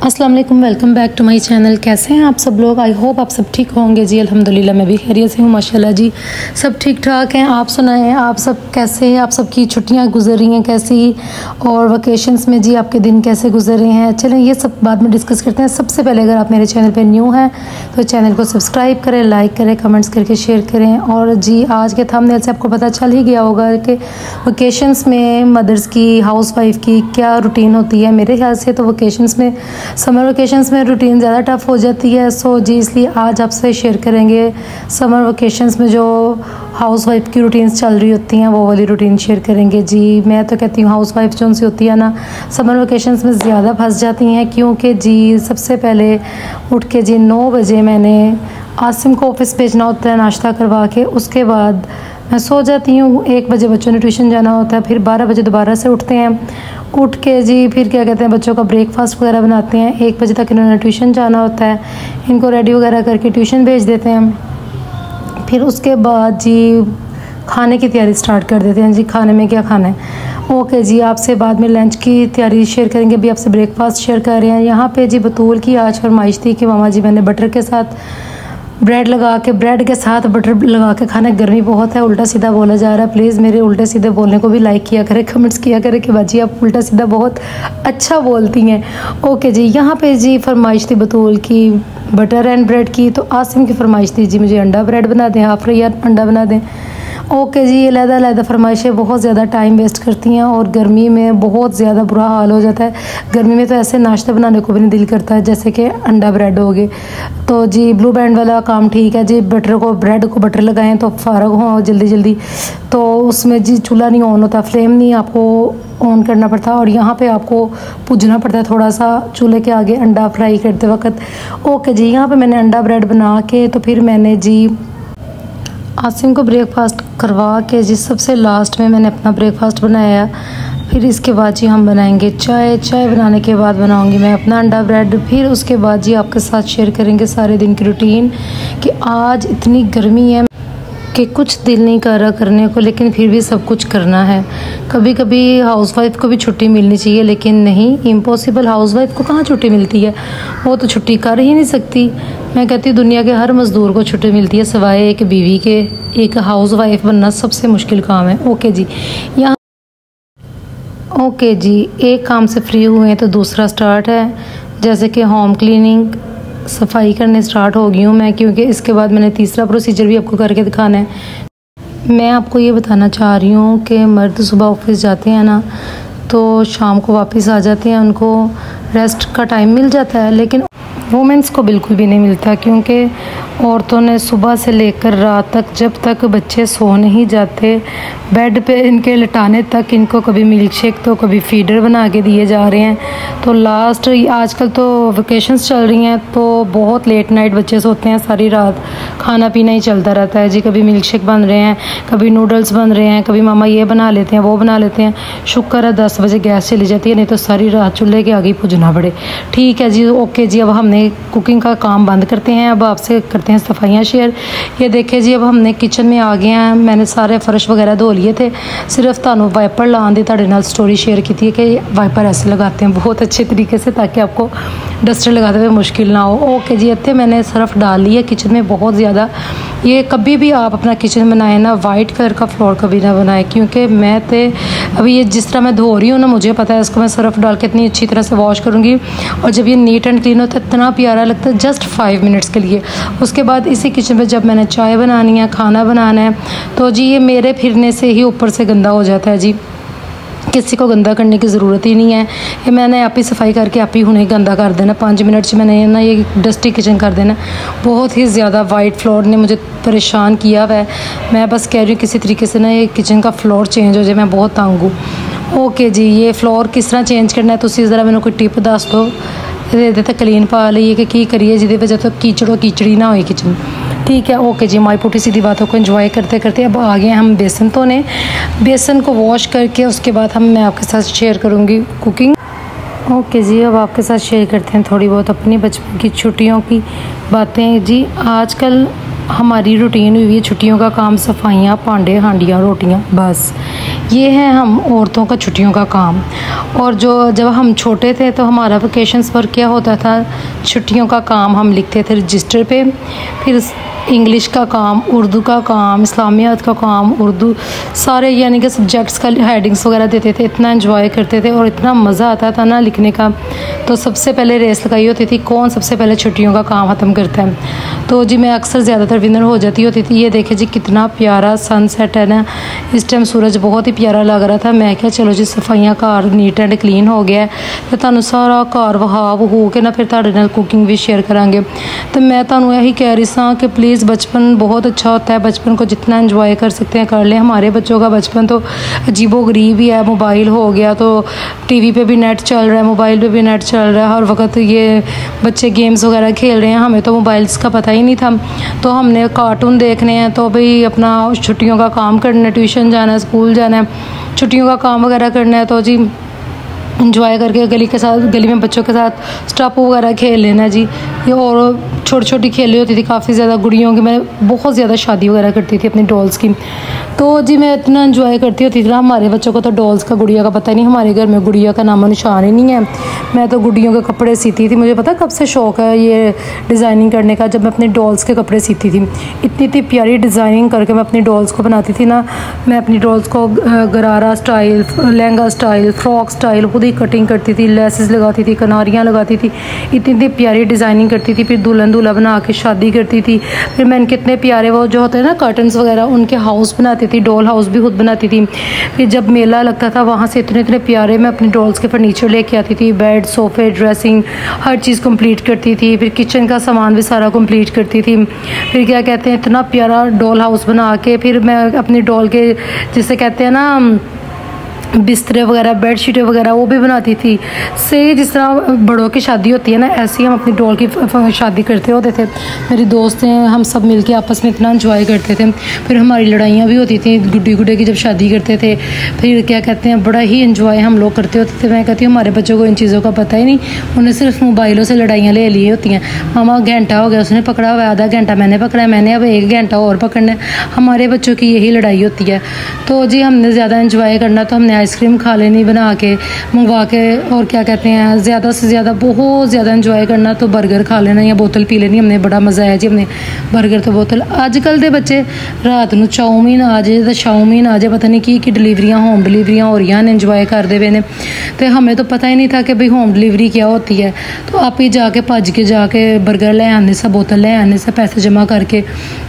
अस्सलाम वालेकुम, welcome back to my channel. कैसे हैं आप सब लोग? आई होप आप सब ठीक होंगे जी। अल्हम्दुलिल्लाह मैं भी खैरियत से हूँ, माशाल्लाह जी। सब ठीक ठाक हैं। आप सुनाएं, आप सब कैसे हैं? आप सबकी छुट्टियां गुजर रही हैं कैसी, और वकेशंस में जी आपके दिन कैसे गुजर रहे हैं? चलें ये सब बाद में डिस्कस करते हैं। सबसे पहले अगर आप मेरे चैनल पर न्यू हैं तो चैनल को सब्सक्राइब करें, लाइक करें, कमेंट्स करके शेयर करें। और जी आज के थंबनेल से आपको पता चल ही गया होगा कि वकेशंस में मदर्स की, हाउस वाइफ की क्या रूटीन होती है। मेरे ख्याल से तो वकेशंस में, समर वेकेशंस में रूटीन ज़्यादा टफ़ हो जाती है। सो जी इसलिए आज आपसे शेयर करेंगे समर वेकेशंस में जो हाउस वाइफ की रूटीन्स चल रही होती हैं वो वाली रूटीन शेयर करेंगे जी। मैं तो कहती हूँ हाउस वाइफ जो उनसे होती है ना, समर वेकेशंस में ज़्यादा फंस जाती हैं, क्योंकि जी सबसे पहले उठ के जी 9 बजे मैंने आसिम को ऑफिस भेजना होता है नाश्ता करवा के। उसके बाद मैं सो जाती हूँ। 1 बजे बच्चों ने ट्यूशन जाना होता है, फिर 12 बजे दोबारा से उठते हैं। उठ के जी फिर क्या कहते हैं, बच्चों का ब्रेकफास्ट वगैरह बनाते हैं। 1 बजे तक इन्होंने ट्यूशन जाना होता है, इनको रेडी वगैरह करके ट्यूशन भेज देते हैं। फिर उसके बाद जी खाने की तैयारी स्टार्ट कर देते हैं। जी खाने में क्या खाना है, ओके जी आपसे बाद में लंच की तैयारी शेयर करेंगे। अभी आपसे ब्रेकफास्ट शेयर कर रहे हैं। यहाँ पे जी बतूल की आज फरमाइश थी कि मामा जी मैंने बटर के साथ ब्रेड लगा के, ब्रेड के साथ बटर लगा के खाना। गर्मी बहुत है, उल्टा सीधा बोला जा रहा है। प्लीज़ मेरे उल्टे सीधे बोलने को भी लाइक किया करें, कमेंट्स किया करें कि बाजी आप उल्टा सीधा बहुत अच्छा बोलती हैं। ओके जी यहाँ पे जी फरमाइश थी बतूल की बटर एंड ब्रेड की, तो आसिम की फरमाइश थी जी मुझे अंडा ब्रेड बना दें, हाफ फ्राई अंडा बना दें। ओके जी ये अलग-अलग फरमाइशें बहुत ज़्यादा टाइम वेस्ट करती हैं और गर्मी में बहुत ज़्यादा बुरा हाल हो जाता है। गर्मी में तो ऐसे नाश्ते बनाने को भी नहीं दिल करता है, जैसे कि अंडा ब्रेड हो गए। तो जी ब्लू बैंड वाला काम ठीक है जी, ब्रेड को बटर लगाएं तो फ़ारग हो जल्दी जल्दी। तो उसमें जी चूल्हा नहीं ऑन होता, फ्लेम नहीं आपको ऑन करना पड़ता, और यहाँ पे आपको पूजना पड़ता है थोड़ा सा चूल्हे के आगे अंडा फ्राई करते वक्त। ओके जी यहाँ पे मैंने अंडा ब्रेड बना के, तो फिर मैंने जी आसिम को ब्रेकफास्ट करवा के जी सबसे लास्ट में मैंने अपना ब्रेकफास्ट बनाया। फिर इसके बाद जी हम बनाएंगे चाय। चाय बनाने के बाद बनाऊंगी मैं अपना अंडा ब्रेड। फिर उसके बाद जी आपके साथ शेयर करेंगे सारे दिन की रूटीन कि आज इतनी गर्मी है कि कुछ दिल नहीं कर रहा करने को, लेकिन फिर भी सब कुछ करना है। कभी कभी हाउसवाइफ को भी छुट्टी मिलनी चाहिए, लेकिन नहीं, इम्पॉसिबल। हाउसवाइफ को कहाँ छुट्टी मिलती है, वो तो छुट्टी कर ही नहीं सकती। मैं कहती हूँ दुनिया के हर मज़दूर को छुट्टी मिलती है सिवाय एक बीवी के। एक हाउसवाइफ बनना सबसे मुश्किल काम है। ओके जी यहाँ ओके जी एक काम से फ्री हुए हैं तो दूसरा स्टार्ट है, जैसे कि होम क्लीनिंग, सफाई करने स्टार्ट हो गई हूँ मैं, क्योंकि इसके बाद मैंने तीसरा प्रोसीजर भी आपको करके दिखाना है। मैं आपको ये बताना चाह रही हूँ कि मर्द सुबह ऑफिस जाते हैं ना, तो शाम को वापस आ जाते हैं, उनको रेस्ट का टाइम मिल जाता है, लेकिन वुमेंस को बिल्कुल भी नहीं मिलता, क्योंकि औरतों ने सुबह से लेकर रात तक, जब तक बच्चे सो नहीं जाते, बेड पे इनके लिटाने तक इनको कभी मिल्क शेक तो कभी फीडर बना के दिए जा रहे हैं। तो लास्ट आजकल तो वेकेशंस चल रही हैं तो बहुत लेट नाइट बच्चे सोते हैं, सारी रात खाना पीना ही चलता रहता है जी। कभी मिल्क शेक बन रहे हैं, कभी नूडल्स बन रहे हैं, कभी मामा ये बना लेते हैं वो बना लेते हैं। शुक्र है 10 बजे गैस चली जाती है, नहीं तो सारी रात चूल्हे के आगे पूजना पड़े। ठीक है जी ओके जी अब हमने कुकिंग का काम बंद करते हैं, अब आपसे करते हैं सफाइयाँ शेयर। ये देखिए जी अब हमने किचन में आ गए हैं। मैंने सारे फर्श वगैरह धो लिए थे, सिर्फ तानू वाइपर लाने दी ताड़े नाल स्टोरी शेयर की थी कि वाइपर ऐसे लगाते हैं बहुत अच्छे तरीके से, ताकि आपको डस्टर लगाते हुए मुश्किल ना हो। ओके जी इतने मैंने सर्फ डाल लिया किचन में बहुत ज़्यादा। ये कभी भी आप अपना किचन बनाए ना, वाइट कलर का फ्लोर कभी ना बनाए, क्योंकि मैं तो अभी ये जिस तरह मैं धो रही हूँ ना, मुझे पता है इसको मैं सर्फ डाल के इतनी अच्छी तरह से वॉश करूँगी, और जब ये नीट एंड क्लीन होता है इतना प्यारा लगता है, जस्ट 5 मिनट्स के लिए। उसके बाद इसी किचन में जब मैंने चाय बनानी है, खाना बनाना है, तो जी ये मेरे फिरने से ही ऊपर से गंदा हो जाता है जी। किसी को गंदा करने की ज़रूरत ही नहीं है, ये मैंने आप ही सफाई करके आप ही हुने गंदा कर देना। 5 मिनट से मैंने ना ये डस्टी किचन कर देना। बहुत ही ज़्यादा वाइट फ्लोर ने मुझे परेशान किया हुआ है। मैं बस कह रही हूँ किसी तरीके से ना ये किचन का फ्लोर चेंज हो जाए, मैं बहुत तंग हूँ। ओके जी ये फ्लोर किस तरह चेंज करना है तुसी ज़रा मैंने कोई टिप दस दो। ਇਹਦੇ ਤੇ ਕਲੀਨ पा लीए कि की करिए ਜਿਹਦੇ वजह तो कीचड़ो कीचड़ी ना हो किचन। ठीक है ओके जी हमारी पुठी सीधी बातों को एंजॉय करते करते अब आ गए हम बेसन धोने। बेसन को वॉश करके उसके बाद मैं आपके साथ शेयर करूँगी कुकिंग। ओके जी अब आपके साथ शेयर करते हैं थोड़ी बहुत अपनी बचपन की छुट्टियों की बातें जी। आजकल हमारी रूटीन हुई है छुट्टियों का काम सफाइयाँ, भांडे, हांडियाँ, रोटियाँ, बस ये है हम औरतों का छुट्टियों का काम। और जब हम छोटे थे तो हमारा वेकेशंस पर क्या होता था, छुट्टियों का काम हम लिखते थे रजिस्टर पे, फिर इंग्लिश का काम, उर्दू का काम, इस्लामियात का काम, उर्दू सारे यानी कि सब्जेक्ट्स का हेडिंग्स वगैरह देते थे। इतना एंजॉय करते थे और इतना मज़ा आता था ना लिखने का। तो सबसे पहले रेस लगाई होती थी कौन सबसे पहले छुट्टियों का काम ख़त्म करता है। तो जी मैं अक्सर ज़्यादातर विनर हो जाती होती थी। ये देखे जी कितना प्यारा सनसेट है ना, इस टाइम सूरज बहुत ही प्यारा लग रहा था। मैं क्या चलो जी सफाइयाँ घर नीट एंड क्लीन हो गया, फिर तुहानू सारा घर वहाव हो के ना फिर तुहाडे नाल कुकिंग भी शेयर करांगे। तो मैं तुहानू यही कह रही सा कि प्लीज़ बचपन बहुत अच्छा होता है, बचपन को जितना एंजॉय कर सकते हैं कर लें। हमारे बच्चों का बचपन तो अजीबो गरीब ही है। मोबाइल हो गया तो टीवी पे भी नेट चल रहा है, मोबाइल पे भी नेट चल रहा है, हर वक्त ये बच्चे गेम्स वगैरह खेल रहे हैं। हमें तो मोबाइल्स का पता ही नहीं था, तो हमने कार्टून देखने हैं तो भाई अपना छुट्टियों का काम करना है, ट्यूशन जाना है, स्कूल जाना है, छुट्टियों का काम वगैरह करना है। तो जी इंजॉय करके गली में बच्चों के साथ स्टापू वगैरह खेल लेना जी। ये और छोटी छोटी खेलें होती थी काफ़ी ज़्यादा गुड़ियों की। मैं बहुत ज़्यादा शादी वगैरह करती थी अपनी डॉल्स की। तो जी मैं इतना इंजॉय करती होती थी ना। हमारे बच्चों को तो डॉल्स का गुड़िया का पता नहीं, हमारे घर में गुड़िया का नामो निशान ही नहीं है। मैं तो गुड़ियों के कपड़े सीती थी। मुझे पता कब से शौक़ है ये डिज़ाइनिंग करने का, जब मैं अपनी डॉल्स के कपड़े सीती थी। इतनी प्यारी डिज़ाइनिंग करके मैं अपनी डॉल्स को बनाती थी ना। मैं अपनी डॉल्स को गरारा style, lehenga style, frock style खुद ही कटिंग करती थी, लेसेस लगाती थी, कनारियाँ लगाती थी, इतनी प्यारी डिज़ाइनिंग करती थी। फिर दुल्हन दूल्हा बना के शादी करती थी। फिर मैं कितने प्यारे वो जो होते हैं ना कर्टन्स वगैरह, उनके हाउस बनाती थी, डॉल हाउस भी खुद बनाती थी। फिर जब मेला लगता था वहाँ से इतने प्यारे मैं अपनी डॉल्स के फर्नीचर लेके आती थी, बेड, सोफ़े, ड्रेसिंग, हर चीज़ कंप्लीट करती थी। फिर किचन का सामान भी सारा कंप्लीट करती थी। फिर क्या कहते हैं इतना प्यारा डॉल हाउस बना के फिर मैं अपनी डॉल के जिसे कहते हैं ना बिस्तरे वगैरह, बेडशीटें वगैरह वो भी बनाती थी। से जिस तरह बड़ों की शादी होती है ना, ऐसे ही हम अपनी डॉल की शादी करते होते थे। मेरी दोस्त हैं, हम सब मिलके आपस में इतना एंजॉय करते थे। फिर हमारी लड़ाइयाँ भी होती थी गुड्डी गुड्डे की जब शादी करते थे। फिर क्या कहते हैं बड़ा ही एंजॉय हम लोग करते होते थे। मैं कहती हूँ हमारे बच्चों को इन चीज़ों का पता ही नहीं, उन्हें सिर्फ मोबाइलों से लड़ाइयाँ ले ली होती हैं। मामा घंटा हो गया उसने पकड़ा हुआ, आधा घंटा मैंने पकड़ा, मैंने अब 1 घंटा और पकड़ना है। हमारे बच्चों की यही लड़ाई होती है। तो जी हमने ज़्यादा एंजॉय करना तो हमने आइसक्रीम खा लेनी बना के मंगवा के, और क्या कहते हैं ज़्यादा से ज़्यादा बहुत ज़्यादा एंजॉय करना तो बर्गर खा लेना या बोतल पी लेनी। हमने बड़ा मज़ा आया जी, हमने बर्गर तो बोतल। अजकल के बच्चे रात को चाउमीन आ जाए तो शाउमीन आ जाए, पता नहीं की डिलीवरियाँ होम डिलीवरियाँ हो रही हैं, एंजॉय करते हुए ने। तो हमें तो पता ही नहीं था कि भाई होम डिलीवरी क्या होती है। तो आप ही जाके भज के जाके बर्गर ले आने से, बोतल ले आने से, पैसे जमा करके।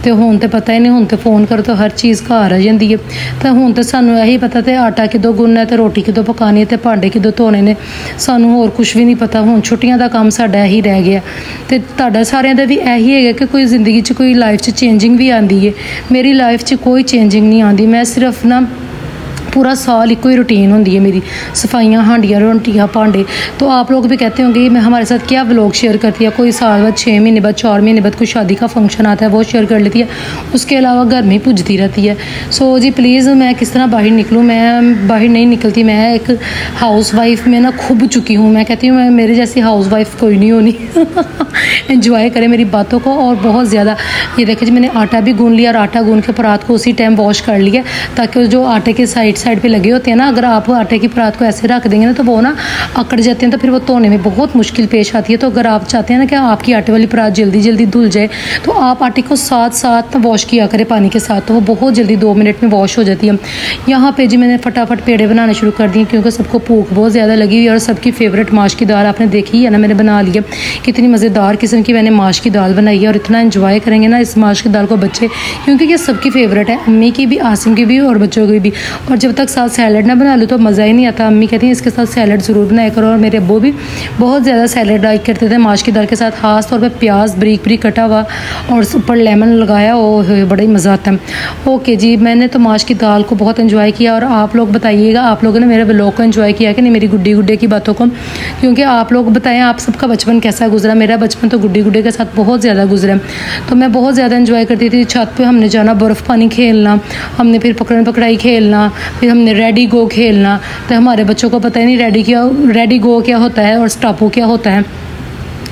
तो हुण तो पता ही नहीं, हुण तो फ़ोन करो तो हर चीज़ घर आ जाती है। तो हुण तो सानू यही पता तो आटा किदों गुनना है, तो रोटी किदों पकानी है, तो भांडे किदों धोने ने, सानू होर कुछ भी नहीं पता। हुण छुट्टियां का काम साडा यही रह गया। तो तुहाडा सारिਆਂ ਦਾ भी यही है कि कोई जिंदगी च कोई लाइफ च चेंजिंग भी आती है। मेरी लाइफ च कोई चेंजिंग नहीं आती। मैं सिर्फ ना पूरा साल एक ही रूटीन होती है मेरी, सफाइयाँ, हांडियाँ, रोटियाँ, भांडे। तो आप लोग भी कहते होंगे मैं हमारे साथ क्या व्लॉग शेयर करती है, कोई साल बाद 6 महीने बाद 4 महीने बाद कोई शादी का फंक्शन आता है वो शेयर कर लेती है, उसके अलावा घर में पुजती रहती है। सो जी प्लीज़ मैं किस तरह बाहर निकलूँ, मैं बाहर नहीं निकलती। मैं एक हाउस वाइफ में ना खूब चुकी हूँ। मैं कहती हूँ मेरे जैसी हाउस वाइफ कोई नहीं होनी। एंजॉय करें मेरी बातों को और बहुत ज़्यादा। ये देखे जी मैंने आटा भी गूंद लिया और आटा गूंद के परात को उसी टाइम वॉश कर लिया, ताकि जो आटे के साइड पे लगे होते हैं ना, अगर आप आटे की परात को ऐसे रख देंगे ना तो वो ना अकड़ जाते हैं, तो फिर वो धोने में बहुत मुश्किल पेश आती है। तो अगर आप चाहते हैं ना कि आपकी आटे वाली परात जल्दी जल्दी धुल जाए, तो आप आटे को साथ साथ वॉश किया करें पानी के साथ, तो वो बहुत जल्दी 2 मिनट में वॉश हो जाती है। यहाँ पे जी मैंने फटाफट पेड़े बनाने शुरू कर दिए, क्योंकि सबको भूख बहुत ज़्यादा लगी हुई है। और सबकी फेवरेट माश की दाल आपने देखी है ना, मैंने बना लिया। कितनी मज़ेदार किस्म की मैंने माश की दाल बनाई है, और इतना एंजॉय करेंगे ना इस माश की दाल को बच्चे, क्योंकि ये सबकी फेवरेट है, अम्मी की भी, आसिम की भी और बच्चों की भी। और जब तक साथ सैलड ना बना लो तो मज़ा ही नहीं आता। अम्मी कहती हैं इसके साथ सैलड ज़रूर बनाया करो, और मेरे अब्बू भी बहुत ज़्यादा सैलड लाइक करते थे माश की दाल के साथ, खास तौर पे प्याज बारीक बारीक कटा हुआ और ऊपर लेमन लगाया, वो बड़ा ही मज़ा आता है। ओके जी, मैंने तो माश की दाल को बहुत एंजॉय किया। और आप लोग बताइएगा, आप लोगों ने मेरे व्लॉग को एंजॉय किया कि नहीं, मेरी गुड्डी गुड्डे की बातों को, क्योंकि आप लोग बताएं आप सबका बचपन कैसा गुजरा। मेरा बचपन तो गुड्डी गुड्डे के साथ बहुत ज़्यादा गुजरा। तो मैं बहुत ज़्यादा एंजॉय करती थी। छत पे हमने जाना, बर्फ़ पानी खेलना, हमने फिर पकड़न पकड़ाई खेलना, फिर हमने रेडी गो खेलना। तो हमारे बच्चों को पता ही नहीं रेडी गो क्या होता है और स्टापू क्या होता है।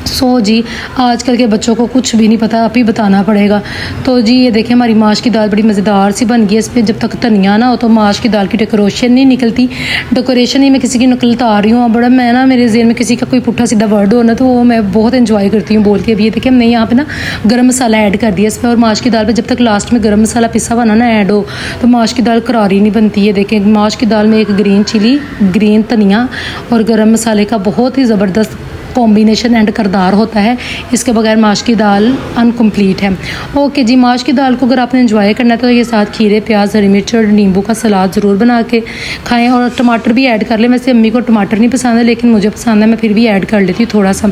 सो जी आजकल के बच्चों को कुछ भी नहीं पता, आप ही बताना पड़ेगा। तो जी ये देखिए हमारी माश की दाल बड़ी मज़ेदार सी बन गई है। इस पर जब तक धनिया ना हो तो माश की दाल की डेकोरेशन नहीं निकलती। डेकोरेशन ही मैं किसी की नकलता आ रही हूँ बड़ा, मैं ना मेरे ज़हन में किसी का कोई पुट्ठा सीधा वर्ड हो ना तो वो मैं बहुत इन्जॉय करती हूँ बोल के। अभी ये देखिए हमने यहाँ पे ना गर्म मसाला ऐड कर दिया इस पर, और माश की दाल पर जब तक लास्ट में गर्म मसाला पिसा हुआ ना ऐड हो तो माश की दाल करारी नहीं बनती है। देखें माश की दाल में एक ग्रीन चिली, ग्रीन धनिया और गर्म मसाले का बहुत ही ज़बरदस्त कॉम्बिनेशन एंड करदार होता है। इसके बगैर माश की दाल अनकम्प्लीट है। ओके जी, माश की दाल को अगर आपने एंजॉय करना है तो ये साथ खीरे, प्याज, हरी मिर्च और नींबू का सलाद ज़रूर बना के खाएं, और टमाटर भी ऐड कर लें। वैसे अम्मी को टमाटर नहीं पसंद है लेकिन मुझे पसंद है, मैं फिर भी ऐड कर लेती हूँ थोड़ा सा।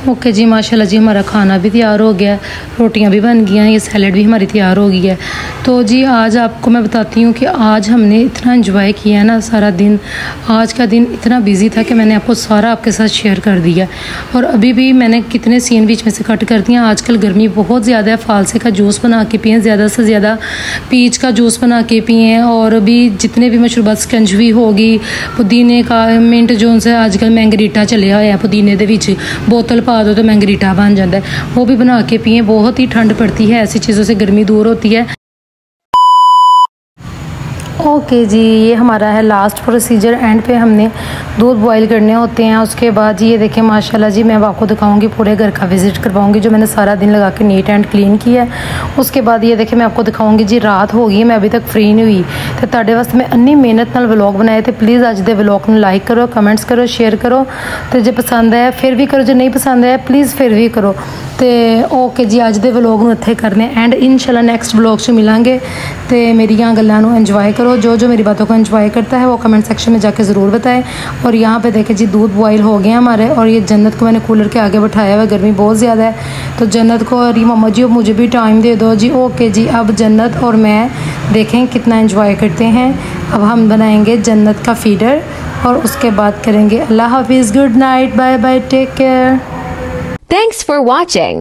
ओके जी, माशाल्लाह जी हमारा खाना भी तैयार हो गया, रोटियां भी बन गई हैं, ये सैलड भी हमारी तैयार हो गई है। तो जी आज आपको मैं बताती हूँ कि आज हमने इतना एंजॉय किया है ना सारा दिन। आज का दिन इतना बिजी था कि मैंने आपको सारा आपके साथ शेयर कर दिया, और अभी भी मैंने कितने सीन बीच में से कट कर दिया। आजकल गर्मी बहुत ज़्यादा है, फालसे का जूस बना के पिए, ज़्यादा से ज़्यादा पीच का जूस बना के पिए, और अभी जितने भी मशरूबात स्कंजवी होगी, पुदीने का मिंट जोन से आजकल मैंगरीटा चलिया होया, पुदीने दे विच बोतल पा दो तो मैंगरीटा बन जाता है, वो भी बना के पिए। बहुत ही ठंड पड़ती है, ऐसी चीज़ों से गर्मी दूर होती है। ओके जी, ये हमारा है लास्ट प्रोसीजर। एंड पे हमने दूध बॉईल करने होते हैं। उसके बाद जी ये देखें माशाल्लाह जी मैं अब आपको दिखाऊंगी, पूरे घर का विज़िट करवाऊंगी जो मैंने सारा दिन लगा के नीट एंड क्लीन किया है। उसके बाद ये देखें मैं आपको दिखाऊंगी जी रात हो गई, मैं अभी तक फ्री नहीं हुई तो तुहाडे वास्ते मैं अन्नी मेहनत नाल व्लॉग बनाए थे। प्लीज़ अज दे व्लॉग में लाइक करो, कमेंट्स करो, शेयर करो, तो जो पसंद है फिर भी करो, जो नहीं पसंद है प्लीज़ फिर भी करो। तो ओके जी, अज दे व्लॉग में इत्थे करने एंड इंशाल्लाह नेक्स्ट व्लॉग से मिलांगे। तो मेरिया गल्लां नूं एंजॉय करो, जो मेरी बातों को एंजॉय करता है वो कमेंट सेक्शन में जाके ज़रूर बताएं। और यहाँ पे देखें जी दूध बॉईल हो गए हमारे, और ये जन्नत को मैंने कूलर के आगे बैठाया हुआ है, गर्मी बहुत ज़्यादा है तो जन्नत को, और ये मम्मा जी मुझे भी टाइम दे दो जी। ओके जी, अब जन्नत और मैं देखें कितना एंजॉय करते हैं। अब हम बनाएंगे जन्नत का फीडर और उसके बाद करेंगे अल्लाह हाफिज़, good night, bye bye, take care, Thanks for watching.